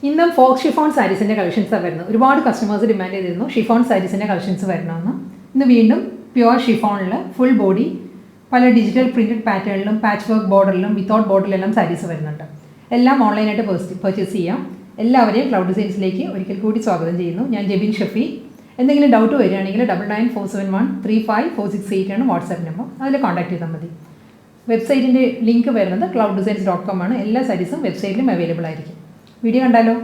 ഇന്നും Fox chiffon സാരീസിൻ്റെ കളക്ഷൻസാണ് വരുന്നത്. ഒരുപാട് കസ്റ്റമേഴ്സ് ഡിമാൻഡ് ചെയ്തിരുന്നു ഷിഫോൺ സാരീസിൻ്റെ കളക്ഷൻസ് വരണമെന്ന്. ഇന്ന് വീണ്ടും പ്യുവർ ഷിഫോണിൽ ഫുൾ ബോഡി പല ഡിജിറ്റൽ പ്രിൻറ്റഡ് പാറ്റേണിലും പാച്ച് വർക്ക് ബോർഡറിലും വിത്തൗട്ട് ബോർഡറിലെല്ലാം സാരീസ് വരുന്നുണ്ട്. എല്ലാം ഓൺലൈനായിട്ട് പർച്ചേസ് ചെയ്യാം. എല്ലാവരെയും ക്ലൗഡ് ഡിസൈൻസിലേക്ക് ഒരിക്കൽ കൂടി സ്വാഗതം ചെയ്യുന്നു. ഞാൻ ജെബിൻ ഷഫി. എന്തെങ്കിലും ഡൗട്ട് വരികയാണെങ്കിൽ 9947135468 ആണ് വാട്സാപ്പ് നമ്പർ. അതിൽ കോൺടാക്ട് ചെയ്താൽ മതി. വെബ്സൈറ്റിൻ്റെ ലിങ്ക് വരുന്നത് clouddesigns.com ആണ്. എല്ലാ സാരീസും വെബ്സൈറ്റിലും അവൈലബിൾ ആയിരിക്കും. വീഡിയോ കണ്ടാലോ?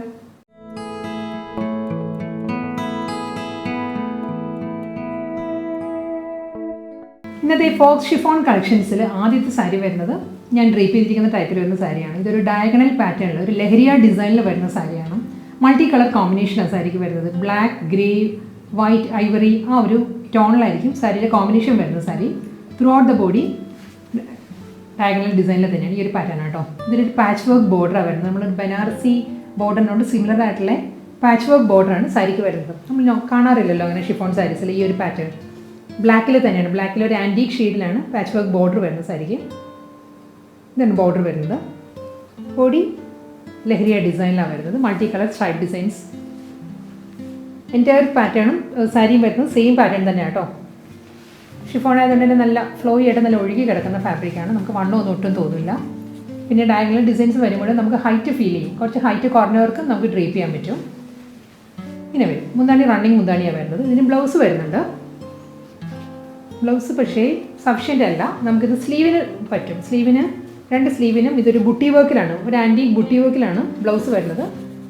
ഇന്നത്തെ ഫോക്സ് ഷിഫോൺ കളക്ഷൻസിൽ ആദ്യത്തെ സാരി വരുന്നത് ഞാൻ ഡ്രേപ്പ് ചെയ്തിരിക്കുന്ന ടൈപ്പിൽ വരുന്ന സാരിയാണ്. ഇതൊരു ഡയഗണൽ പാറ്റേണിൽ ഒരു ലഹരിയ ഡിസൈനിൽ വരുന്ന സാരിയാണ്. മൾട്ടി കളർ കോമ്പിനേഷനാണ് സാരിക്ക് വരുന്നത്. ബ്ലാക്ക്, ഗ്രേ, വൈറ്റ്, ഐവറി ആ ഒരു ടോണിലായിരിക്കും സാരിയുടെ കോമ്പിനേഷൻ വരുന്ന sari. Through out the body diagonal ഡിസൈനിൽ തന്നെയാണ് ഈ ഒരു പാറ്റേൺ കേട്ടോ. ഇതിലൊരു പാച്ച് വർക്ക് ബോർഡറാണ് വരുന്നത്. നമ്മൾ ബനാറസി ബോർഡറിനോട് സിമിലർ ആയിട്ടുള്ള പാച്ച് വർക്ക് ബോർഡറാണ് സാരിക്ക് വരുന്നത്. നമ്മൾ കാണാറില്ലല്ലോ അങ്ങനെ ഷിഫോൺ സാരീസിൽ ഈ ഒരു പാറ്റേൺ. ബ്ലാക്കിൽ തന്നെയാണ്. ബ്ലാക്കിൽ ഒരു ആൻറ്റീക് ഷെയ്ഡിലാണ് പാച്ച് വർക്ക് ബോർഡർ വരുന്നത് സാരിക്ക്. ഇതാണ് ബോർഡർ വരുന്നത്. ബോഡി ലഹരിയ ഡിസൈനിലാണ് വരുന്നത്. Multi colour stripe designs. Entire പാറ്റേണും സാരിയും വരുന്നത് സെയിം പാറ്റേൺ തന്നെയാണ് കേട്ടോ. ഷിഫോൺ ആയതുകൊണ്ട് തന്നെ നല്ല ഫ്ലോയി ആയിട്ട് നല്ല ഒഴുകി കിടക്കുന്ന ഫാബ്രിക്കാണ്. നമുക്ക് വണ്ണമൊന്നും ഒട്ടും തോന്നില്ല. പിന്നെ ഡയഗണൽ ഡിസൈൻസ് വരുമ്പോൾ നമുക്ക് ഹൈറ്റ് ഫീൽ ചെയ്യും. കുറച്ച് ഹൈറ്റ് കുറഞ്ഞവർക്ക് നമുക്ക് ഡ്രേപ്പ് ചെയ്യാൻ പറ്റും. ഇങ്ങനെ വരും. മുന്താണി റണ്ണിങ് മുന്താണിയാണ് വരുന്നത്. ഇതിന് ബ്ലൗസ് വരുന്നുണ്ട്. ബ്ലൗസ് പക്ഷേ സഫിഷ്യൻ്റ് അല്ല. നമുക്കിത് സ്ലീവിന് പറ്റും. രണ്ട് സ്ലീവിനും ഇതൊരു ബുട്ടി വർക്കിലാണ്, ഒരു ആൻറ്റീക് ബുട്ടി വർക്കിലാണ് ബ്ലൗസ് വരുന്നത്.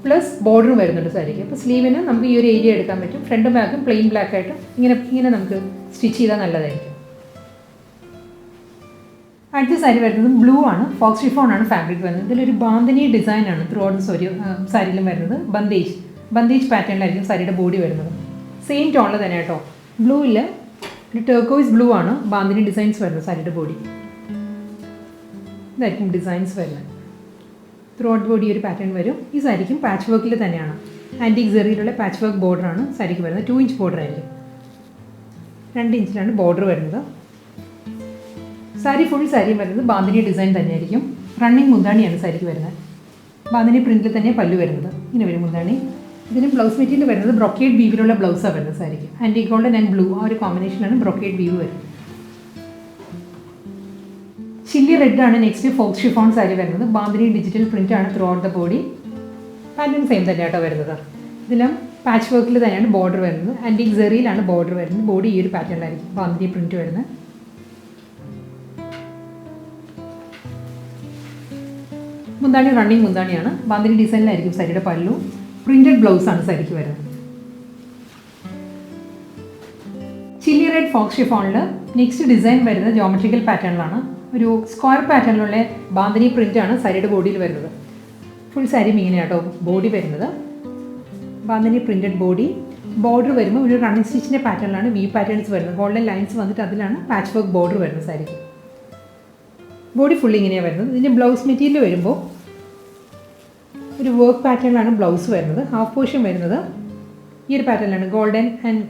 പ്ലസ് ബോർഡറും വരുന്നുണ്ട് സാരിക്ക്. അപ്പോൾ സ്ലീവിന് നമുക്ക് ഈ ഒരു ഏരിയ എടുക്കാൻ പറ്റും. ഫ്രണ്ടും ബാക്കും പ്ലെയിൻ ബ്ലാക്ക് ആയിട്ട് ഇങ്ങനെ നമുക്ക് സ്റ്റിച്ച് ചെയ്താൽ നല്ലതായിരിക്കും. അടുത്ത സാരി വരുന്നത് ബ്ലൂ ആണ്. ഫോക്സ് ഷിഫോൺ ആണ് ഫാബ്രിക് വരുന്നത്. ഇതിലൊരു ബാന്ധിനി ഡിസൈനാണ് ത്രൂ ഔട്ട് സാരിയിലും വരുന്നത്. ബന്ദേജ് പാറ്റേണിലായിരിക്കും സാരിയുടെ ബോഡി വരുന്നത്. സെയിം ടോണിൽ തന്നെ കേട്ടോ. ബ്ലൂവിൽ ഒരു ടർക്കോയിസ് ബ്ലൂ ആണ് ബാന്ധിനി ഡിസൈൻസ് വരുന്നത് സാരിയുടെ ബോഡി. ഇതായിരിക്കും ഡിസൈൻസ് വരുന്നത്. ത്രൂ ഔട്ട് ബോഡി ഒരു പാറ്റേൺ വരും. ഈ സാരിക്കും പാച്ച് വർക്കിൽ തന്നെയാണ്. ആൻറ്റീക് സെറിയിലുള്ള പാച്ച് വർക്ക് ബോർഡറാണ് സാരിക്ക് വരുന്നത്. 2 ഇഞ്ച് ബോർഡർ ആയിരിക്കും. 2 ഇഞ്ചിലാണ് ബോർഡർ വരുന്നത്. സാരി ഫുൾ സാരിയും വരുന്നത് ബാന്ധിനി ഡിസൈൻ തന്നെയായിരിക്കും. റണ്ണിങ് മുന്താണിയാണ് സാരിക്ക് വരുന്നത്. ബാന്ധിനി പ്രിൻറ്റിൽ തന്നെ പല്ലു വരുന്നത്. ഇങ്ങനെ വരും മുന്താണി. ഇതിന് ബ്ലൗസ് മെറ്റീരിയൽ വരുന്നത് ബ്രൊക്കേഡ് വീവിലുള്ള ബ്ലൗസാണ് വരുന്നത് സാരിക്ക്. ആൻറ്റീക് ഗോൾഡൻ ആൻഡ് ബ്ലൂ ആ ഒരു കോമ്പിനേഷനാണ് ബ്രൊക്കേഡ് വീവ് വരുന്നത്. ചില്ലി റെഡ് ആണ് നെക്സ്റ്റ് ഫോക്സ് ഷിഫോൺ സാരി വരുന്നത്. ബാന്ധിനി ഡിജിറ്റൽ പ്രിൻ്റ് ആണ് throughout the body. Pattern same തന്നെയാട്ടോ വരുന്നത്. ഇതിലും പാച്ച് വർക്കിൽ തന്നെയാണ് ബോർഡർ വരുന്നത്. ആൻറ്റീക് സെറിയിലാണ് ബോർഡർ വരുന്നത്. ബോഡി ഈ ഒരു പാറ്റേണിലായിരിക്കും ബാന്ധിനി പ്രിൻറ്റ് വരുന്നത്. മുന്താണി റണ്ണിങ് മുന്താണിയാണ്. ബാന്ധിനി ഡിസൈനിലായിരിക്കും സാരിയുടെ പല്ലു. പ്രിൻറ്റഡ് ബ്ലൗസാണ് സാരിക്ക് വരുന്നത്. ചില്ലി റെഡ് ഫോക്സ് ഷിഫോണിൽ നെക്സ്റ്റ് ഡിസൈൻ വരുന്നത് ജോമെട്രിക്കൽ പാറ്റേണിലാണ്. ഒരു സ്ക്വയർ പാറ്റേണിലുള്ള ബാന്ധിനി പ്രിൻ്റാണ് സാരിയുടെ ബോഡിയിൽ വരുന്നത്. ഫുൾ സാരിയും ഇങ്ങനെയാട്ടോ ബോഡി വരുന്നത്. ബാന്ധിനി പ്രിൻറ്റഡ് ബോഡി. ബോർഡർ വരുമ്പോൾ ഒരു റണ്ണിങ് സ്റ്റിച്ചിൻ്റെ പാറ്റേണിലാണ് വി പാറ്റേൺസ് വരുന്നത്. ഗോൾഡൻ ലൈൻസ് വന്നിട്ട് അതിലാണ് പാച്ച് വർക്ക് ബോർഡർ വരുന്നത് സാരിക്ക്. ബോഡി ഫുൾ ഇങ്ങനെയാണ് വരുന്നത്. ഇതിൻ്റെ ബ്ലൗസ് മെറ്റീരിയൽ വരുമ്പോൾ ഒരു വർക്ക് പാറ്റേണിലാണ് ബ്ലൗസ് വരുന്നത്. ഹാഫ് പോർഷൻ വരുന്നത് ഈ ഒരു പാറ്റേണിലാണ്. ഗോൾഡൻ ആൻഡ്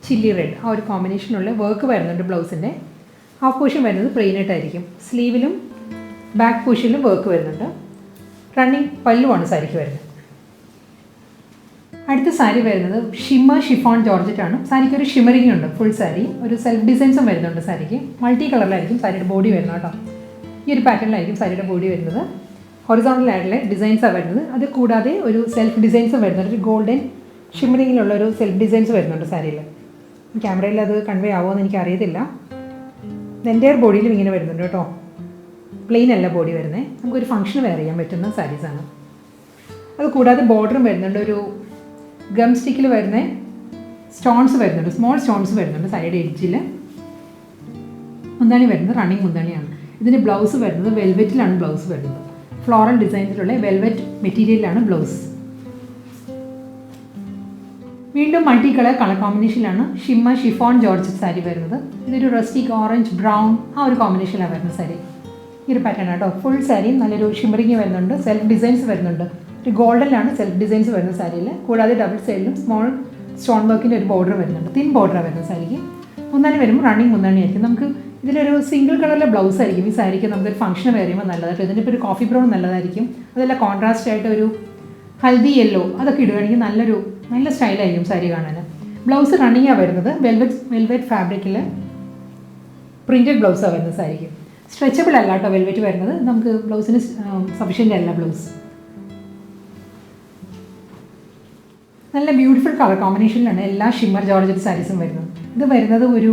ചില്ലി റെഡ് ആ ഒരു കോമ്പിനേഷനുള്ള വർക്ക് വരുന്നുണ്ട് ബ്ലൗസിൻ്റെ. ഹാഫ് പോർഷൻ വരുന്നത് പ്ലെയിൻ ആയിട്ടായിരിക്കും. സ്ലീവിലും ബാക്ക് പോർഷനിലും വർക്ക് വരുന്നുണ്ട്. റണ്ണിങ് പല്ലുവാണ് സാരിക്ക് വരുന്നത്. അടുത്ത സാരി വരുന്നത് ഷിഫോൺ ജോർജറ്റ് ആണ്. സാരിക്ക് ഒരു ഷിമറിങ് ഉണ്ട്. ഫുൾ സാരി ഒരു സെൽഫ് ഡിസൈൻസും വരുന്നുണ്ട് സാരിക്ക്. മൾട്ടി കളറിലായിരിക്കും സാരിയുടെ ബോഡി വരുന്നത് കേട്ടോ. ഈ ഒരു പാറ്റേണിലായിരിക്കും സാരിയുടെ ബോഡി വരുന്നത്. ഹൊറിസോണ്ടലായിട്ടുള്ള ഡിസൈൻസാണ് വരുന്നത്. അത് കൂടാതെ ഒരു സെൽഫ് ഡിസൈൻസും വരുന്നുണ്ട്. ഒരു ഗോൾഡൻ ഷിമറിങ്ങിലുള്ള ഒരു സെൽഫ് ഡിസൈൻസ് വരുന്നുണ്ട് സാരിയിൽ. ക്യാമറയിൽ അത് കൺവേ ആവുമോ എന്ന് എനിക്കറിയത്തില്ല. എൻ്റയർ ബോഡിയിലും ഇങ്ങനെ വരുന്നുണ്ട് കേട്ടോ. പ്ലെയിൻ അല്ല ബോഡി വരുന്നത്. നമുക്കൊരു ഫംഗ്ഷൻ വെയർ ചെയ്യാൻ പറ്റുന്ന സാരീസാണ്. അത് കൂടാതെ ബോർഡറും വരുന്നുണ്ട്. ഒരു ഗം സ്റ്റിക്കിൽ വരുന്ന സ്റ്റോൺസ് വരുന്നുണ്ട്. സ്മോൾ സ്റ്റോൺസ് വരുന്നുണ്ട് സാരിയുടെ എഡ്ജിൽ. മുന്താണി വരുന്നത് റണ്ണിങ് മുന്താണിയാണ്. ഇതിന് ബ്ലൗസ് വരുന്നത് വെൽവെറ്റിലാണ് ബ്ലൗസ് വരുന്നത്. ഫ്ലോറൽ ഡിസൈൻസിലുള്ള വെൽവെറ്റ് മെറ്റീരിയലാണ് ബ്ലൗസ്. വീണ്ടും മൾട്ടി കളർ കോമ്പിനേഷനിലാണ് ഷിഫോൺ ജോർജറ്റ് സാരി വരുന്നത്. ഇതൊരു റസ്റ്റിക് ഓറഞ്ച് ബ്രൗൺ ആ ഒരു കോമ്പിനേഷനിലാണ് വരുന്ന സാരി. ഈ ഒരു പാറ്റേൺ കേട്ടോ. ഫുൾ സാരിയും നല്ലൊരു ഷിമറിങ് വരുന്നുണ്ട്. സെൽഫ് ഡിസൈൻസ് വരുന്നുണ്ട്. ഒരു ഗോൾഡനിലാണ് സെൽഫ് ഡിസൈൻസ് വരുന്ന സാരിയിൽ. കൂടാതെ ഡബിൾ സൈഡിലും സ്മോൾ സ്റ്റോൺ വർക്കിൻ്റെ ഒരു ബോർഡർ വരുന്നുണ്ട്. തിൻ ബോർഡറാണ് വരുന്ന സാരിക്ക്. മുന്താണി വരുമ്പോൾ റണ്ണിങ് മുന്താണി ആയിരിക്കും. നമുക്ക് ഇതിലൊരു സിംഗിൾ കളറിലെ ബ്ലൗസ് ആയിരിക്കും ഈ സാരിക്ക് നമുക്കൊരു ഫംഗ്ഷൻ വെയർ ചെയ്യുമ്പോൾ നല്ലതായിട്ട്. ഇതിൻ്റെ ഇപ്പോൾ ഒരു കോഫി ബ്രൗൺ നല്ലതായിരിക്കും. അതല്ല കോൺട്രാസ്റ്റ് ആയിട്ട് ഒരു ഹൽദി യെല്ലോ അതൊക്കെ ഇടുകയാണെങ്കിൽ നല്ല സ്റ്റൈലായിരിക്കും സാരി കാണാൻ. ബ്ലൗസ് റണ്ണിങ്ങാണ് വരുന്നത്. വെൽവെറ്റ് ഫാബ്രിക്കിൽ പ്രിൻറ്റഡ് ബ്ലൗസാണ് വരുന്നത് സാരിക്ക്. സ്ട്രെച്ചബിൾ അല്ല കേട്ടോ വെൽവെറ്റ് വരുന്നത്. നമുക്ക് ബ്ലൗസിന് സഫീഷ്യൻ്റ് അല്ല ബ്ലൗസ്. നല്ല ബ്യൂട്ടിഫുൾ കളർ കോമ്പിനേഷനിലാണ് എല്ലാ ഷിമ്മർ ജോർജറ്റ് സാരീസും വരുന്നത്. ഇത് വരുന്നത് ഒരു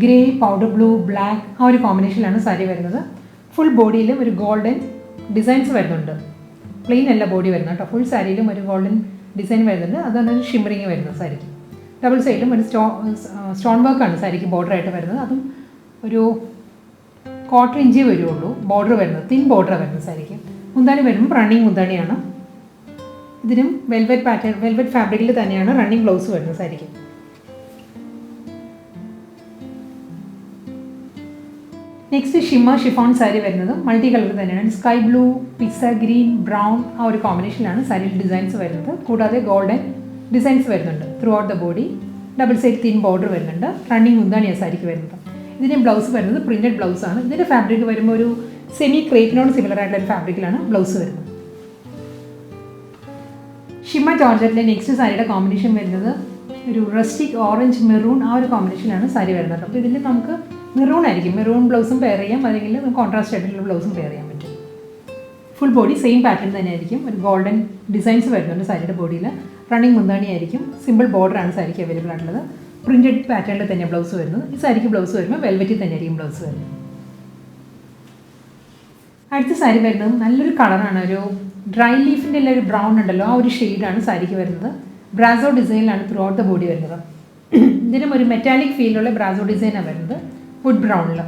ഗ്രേ, പൗഡർ ബ്ലൂ, ബ്ലാക്ക് ആ ഒരു കോമ്പിനേഷനിലാണ് സാരി വരുന്നത്. ഫുൾ ബോഡിയിലും ഒരു ഗോൾഡൻ ഡിസൈൻസ് വരുന്നുണ്ട്. പ്ലെയിൻ അല്ല ബോഡി വരുന്നത് കേട്ടോ. ഫുൾ സാരിയിലും ഒരു ഗോൾഡൻ ഡിസൈൻ വരുന്നുണ്ട്. അതാണ് ഒരു ഷിമ്മറിങ് വരുന്നത് സാരിക്ക്. ഡബിൾ സൈഡിലും ഒരു സ്റ്റോൺ വർക്കാണ് സാരിക്ക് ബോർഡറായിട്ട് വരുന്നത്. അതും ഒരു 1/4 ഇഞ്ചേ വരുള്ളൂ ബോർഡർ വരുന്നത്. തിൻ ബോർഡറാണ് വരുന്നത് സാരിക്ക്. മുന്താണി വരുമ്പോൾ റണ്ണിങ് മുന്താണിയാണ്. ഇതിനും വെൽവെറ്റ് ഫാബ്രിക്കിൽ തന്നെയാണ് റണ്ണിങ് ബ്ലൗസ് വരുന്നത് സാരിക്ക്. നെക്സ്റ്റ് ഷിഫോൺ സാരി വരുന്നത് മൾട്ടി കളർ തന്നെയാണ്. Sky blue, pizza green, brown ആ ഒരു കോമ്പിനേഷനിലാണ് സാരിയിൽ ഡിസൈൻസ് വരുന്നത്. കൂടാതെ ഗോൾഡൻ ഡിസൈൻസ് വരുന്നുണ്ട് through out the body. Double side thin border വരുന്നുണ്ട്. റണ്ണിങ് മുന്താണിയാണ് സാരിക്ക് വരുന്നത്. ഇതിൻ്റെ ബ്ലൗസ് വരുന്നത് പ്രിൻറ്റഡ് ബ്ലൗസാണ്. ഇതിൻ്റെ ഫാബ്രിക് വരുമ്പോൾ ഒരു സെമി ക്രേപ്പിനോട് സിമിലർ ആയിട്ടുള്ള ഫാബ്രിക്കിലാണ് ബ്ലൗസ് വരുന്നത്. ഷിമ്മർ ജോർജറ്റിലെ നെക്സ്റ്റ് സാരിയുടെ കോമ്പിനേഷൻ വരുന്നത് ഒരു റസ്റ്റിക് ഓറഞ്ച് മെറൂൺ ആ ഒരു കോമ്പിനേഷനാണ് സാരി വരുന്നത്. അപ്പോൾ ഇതിൽ നമുക്ക് മെറൂൺ ആയിരിക്കും. മെറൂൺ ബ്ലൗസും പെയർ ചെയ്യാം, അല്ലെങ്കിൽ കോൺട്രാസ്റ്റ് ആയിട്ടുള്ള ബ്ലൗസും പെയർ ചെയ്യാൻ പറ്റും. ഫുൾ ബോഡി സെയിം പാറ്റേൺ തന്നെ ആയിരിക്കും. ഒരു ഗോൾഡൻ ഡിസൈൻസ് വരുന്നുണ്ട് സാരിയുടെ ബോഡിയിൽ. റണ്ണിങ് മുന്താണി ആയിരിക്കും. സിമ്പിൾ ബോർഡറാണ് സാരിക്ക് അവൈലബിൾ ആയിട്ടുള്ളത്. പ്രിൻറ്റഡ് പാറ്റേണിൽ തന്നെ ബ്ലൗസ് വരുന്നത്. ഈ സാരിക്ക് ബ്ലൗസ് വരുമ്പോൾ വെൽവെറ്റിൽ തന്നെ ആയിരിക്കും ബ്ലൗസ് വരുന്നത്. അടുത്ത സാരി വരുന്നത് നല്ലൊരു കളറാണ്. ഒരു ഡ്രൈ ലീഫിൻ്റെ എല്ലാം ഒരു ബ്രൗൺ ഉണ്ടല്ലോ, ആ ഒരു ഷെയ്ഡാണ് സാരിക്ക് വരുന്നത്. ബ്രാസോ ഡിസൈനിലാണ് ത്രൂ ഔട്ട് ദ ബോഡി വരുന്നത്. ഇതിനും ഒരു മെറ്റാലിക് ഫീലുള്ള ബ്രാസോ ഡിസൈനാണ് വരുന്നത്. വുഡ് ബ്രൗണിൽ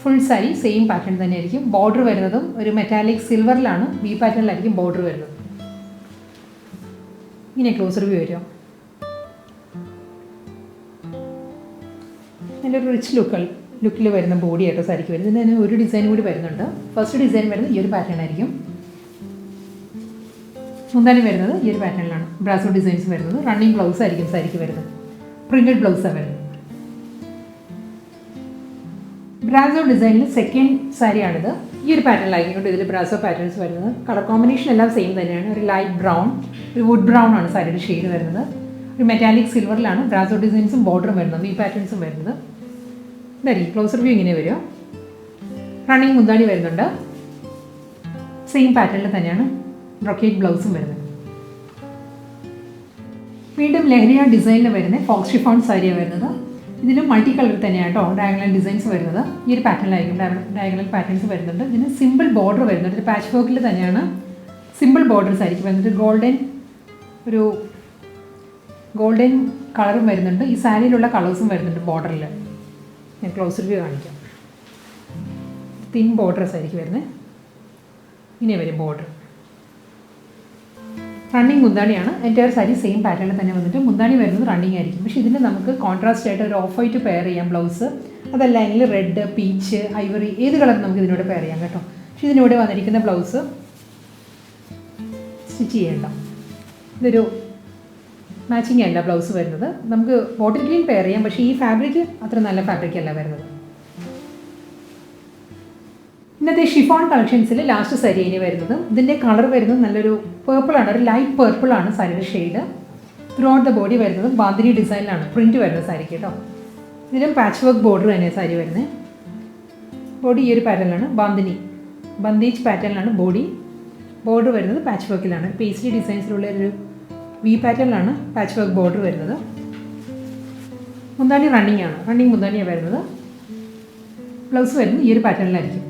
ഫുൾ സാരി സെയിം പാറ്റേൺ തന്നെ ആയിരിക്കും. ബോർഡർ വരുന്നതും ഒരു മെറ്റാലിക് സിൽവറിലാണ്, വി പാറ്റേണിലായിരിക്കും ബോർഡർ വരുന്നത്. ഇങ്ങനെ ക്ലോസർ വ്യൂ വരും. നല്ലൊരു റിച്ച് ലുക്കിൽ വരുന്ന ബോഡി ആയിട്ടോ സാരിക്ക് വരുന്നത്. ഇതിന് ഒരു ഡിസൈൻ കൂടി വരുന്നുണ്ട്. ഫസ്റ്റ് ഡിസൈൻ വരുന്നത് ഈ ഒരു പാറ്റേൺ ആയിരിക്കും. മുന്താണി വരുന്നത് ഈ ഒരു പാറ്റേണിലാണ് ബ്രാസോ ഡിസൈൻസ് വരുന്നത്. റണ്ണിങ് ബ്ലൗസ് ആയിരിക്കും സാരിക്ക് വരുന്നത്. പ്രിൻറ്റഡ് ബ്ലൗസാണ് വരുന്നത്. ബ്രാസോ ഡിസൈനിൽ സെക്കൻഡ് സാരിയാണിത്. ഈ ഒരു പാറ്റേണിലായിരിക്കും ഇതിൽ ബ്രാസോ പാറ്റേൺസ് വരുന്നത്. കളർ കോമ്പിനേഷൻ എല്ലാം സെയിം തന്നെയാണ്. ഒരു ലൈറ്റ് ബ്രൗൺ, ഒരു വുഡ് ബ്രൗൺ ആണ് സാരിയുടെ ഷെയ്ഡ് വരുന്നത്. ഒരു മെറ്റാലിക് സിൽവറിലാണ് ബ്രാസോ ഡിസൈൻസും ബോർഡറും വരുന്നത്, ഈ പാറ്റേൺസും വരുന്നത്. ഇതായിരിക്കും ക്ലോസർ വ്യൂ ഇങ്ങനെ വരും. റണ്ണിങ് മുന്താണി വരുന്നുണ്ട്. സെയിം പാറ്റേണിൽ തന്നെയാണ് ബ്രൊക്കേറ്റ് ബ്ലൗസും വരുന്നത്. വീണ്ടും ലഹരിയ ഡിസൈനിൽ വരുന്ന ഫോക്സ് ഷിഫോൺ സാരിയാണ് വരുന്നത്. ഇതിലും മൾട്ടി കളർ തന്നെയാണ് കേട്ടോ ഡയഗണൽ ഡിസൈൻസ് വരുന്നത്. ഈ ഒരു പാറ്റേണിലായിരിക്കും ഡയഗണൽ പാറ്റേൺസ് വരുന്നുണ്ട്. ഇതിന് സിമ്പിൾ ബോർഡർ വരുന്നുണ്ട്. ഒരു പാച്ച് വർക്കിൽ തന്നെയാണ് സിമ്പിൾ ബോർഡേഴ്സ് ആയിരിക്കും വരുന്നത്. ഗോൾഡൻ കളറും വരുന്നുണ്ട്. ഈ സാരിയിലുള്ള കളേഴ്സും വരുന്നുണ്ട് ബോർഡറിൽ. ഞാൻ ക്ലോസർ വ്യൂ കാണിക്കാം. തിൻ ബോർഡേഴ്സ് ആയിരിക്കും വരുന്നത്. ഇങ്ങനെ വരും ബോർഡർ. റണ്ണിങ് മുന്താണിയാണ്. എൻ്റയർ സാരി സെയിം പാറ്റേണിൽ തന്നെ വന്നിട്ട് മുന്താണി വരുന്നത് റണ്ണിങ് ആയിരിക്കും. പക്ഷേ ഇതിന് നമുക്ക് കോൺട്രാസ്റ്റ് ആയിട്ട് ഒരു ഓഫ് വൈറ്റ് പെയർ ചെയ്യാം ബ്ലൗസ്. അതല്ല എങ്കിൽ റെഡ്, പീച്ച്, ഐവറി ഏത് കളർ നമുക്ക് ഇതിനോട് പെയർ ചെയ്യാം കേട്ടോ. പക്ഷേ ഇതിനോട് വന്നിരിക്കുന്ന ബ്ലൗസ് സ്റ്റിച്ച് ചെയ്യേണ്ട. ഇതൊരു മാച്ചിങ് അല്ല ബ്ലൗസ് വരുന്നത്. നമുക്ക് ബോട്ടിൽ ഗ്രീൻ പെയർ ചെയ്യാം, പക്ഷേ ഈ ഫാബ്രിക് അത്ര നല്ല ഫാബ്രിക് അല്ല വരുന്നത്. ഇന്നത്തെ ഷിഫോൺ കളക്ഷൻസിൽ ലാസ്റ്റ് സാരി ഇനി വരുന്നത്. ഇതിൻ്റെ കളർ വരുന്നത് നല്ലൊരു പേർപ്പിളാണ്. ഒരു ലൈറ്റ് പേർപ്പിളാണ് സാരിയുടെ shade. Through out the body വരുന്നത് ബാന്ധിനി ഡിസൈനിലാണ് പ്രിൻറ്റ് വരുന്നത് സാരിക്ക് കേട്ടോ. ഇതിലും പാച്ച് വർക്ക് ബോർഡർ തന്നെയാണ് സാരി വരുന്നത്. ബോഡി ഈ ഒരു പാറ്റേണിലാണ് ബന്ദേജ് പാറ്റേണിലാണ് ബോർഡർ വരുന്നത്. പാച്ച് വർക്കിലാണ് പേസ്ട്രി ഡിസൈൻസിലുള്ള ഒരു വി പാറ്റേണിലാണ് പാച്ച് വർക്ക് ബോർഡർ വരുന്നത്. മുന്താണി റണ്ണിങ് മുന്താണിയാണ് വരുന്നത്. ബ്ലൗസ് വരുന്നത് ഈ ഒരു പാറ്റേണിലായിരിക്കും.